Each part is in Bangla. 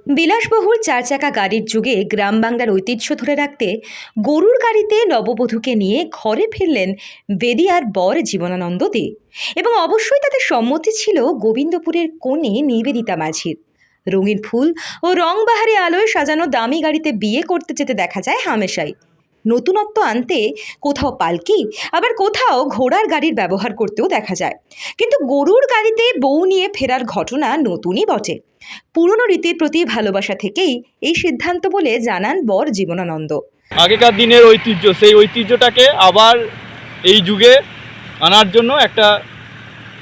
বিলাসবহুল চারচাকা গাড়ির যুগে গ্রাম বাংলার ঐতিহ্য ধরে রাখতে গরুর গাড়িতে নববধূকে নিয়ে ঘরে ফিরলেন বেদিয়ার বর জীবনানন্দ দে। এবং অবশ্যই তাদের সম্মতি ছিল গোবিন্দপুরের কনে নিবেদিতা মাঝির। রঙিন ফুল ও রংবাহারি আলোয় সাজানো দামি গাড়িতে বিয়ে করতে যেতে দেখা যায় হামেশাই। নতুনত্ব আনতে কোথাও পালকি, আবার কোথাও ঘোড়ার গাড়ির ব্যবহার করতেও দেখা যায়। কিন্তু গরুর গাড়িতে বউ নিয়ে ফেরার ঘটনা নতুনই বটে। পুরনো রীতির প্রতি ভালোবাসা থেকেই এই সিদ্ধান্ত বলে জানান বর জীবনানন্দ। আগেকার দিনের ঐতিহ্য, সেই ঐতিহ্যটাকে আবার এই যুগে আনার জন্য একটা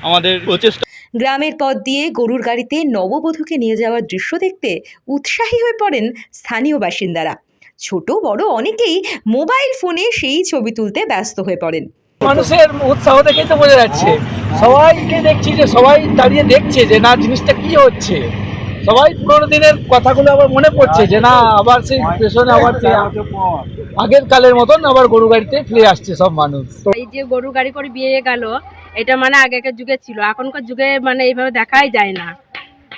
আমাদের প্রচেষ্টা। গ্রামের পথ দিয়ে গরুর গাড়িতে নববধূকে নিয়ে যাওয়ার দৃশ্য দেখতে উৎসাহী হয়ে পড়েন স্থানীয় বাসিন্দারা। ছোট বড় অনেকেই মোবাইল ফোনে সেই ছবি তুলতে ব্যস্ত হয়ে পড়েন। মানুষের উৎসাহ দেখেই তো বোঝা যাচ্ছে, সবাইকে দেখছি যে সবাই দাঁড়িয়ে দেখছে যে না জিনিসটা কি হচ্ছে। সবাই পুরোনো দিনের কথাগুলো আবার মনে পড়ছে যে না আবার সেই পেছনে আবার সেই আগের কালের মতন আবার গরু গাড়িতে ফিরে আসছে সব মানুষ। এই যে গরু গাড়ি করে বিয়ে গেল, এটা মানে আগেকার যুগে ছিল, এখনকার যুগে মানে এইভাবে দেখাই যায় না।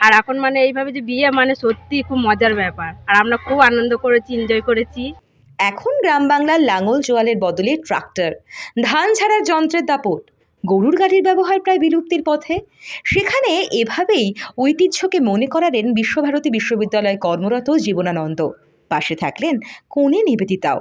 আর এখন মানে এইভাবে যে বিয়ে মানে সত্যি খুব মজার ব্যাপার, আর আমরা খুব আনন্দ করেছি, এনজয় করেছি। এখন গ্রাম বাংলার লাঙল জোয়ালের বদলে ট্রাক্টর, ধান ঝাড়ার যন্ত্রের দাপট, গরুর গাড়ির ব্যবহার প্রায় বিলুপ্তির পথে। সেখানে এভাবেই ঐতিহ্যকে মনে করালেন বিশ্বভারতী বিশ্ববিদ্যালয়ে কর্মরত জীবনানন্দ। পাশে থাকলেন কনে নিবেদিতাও।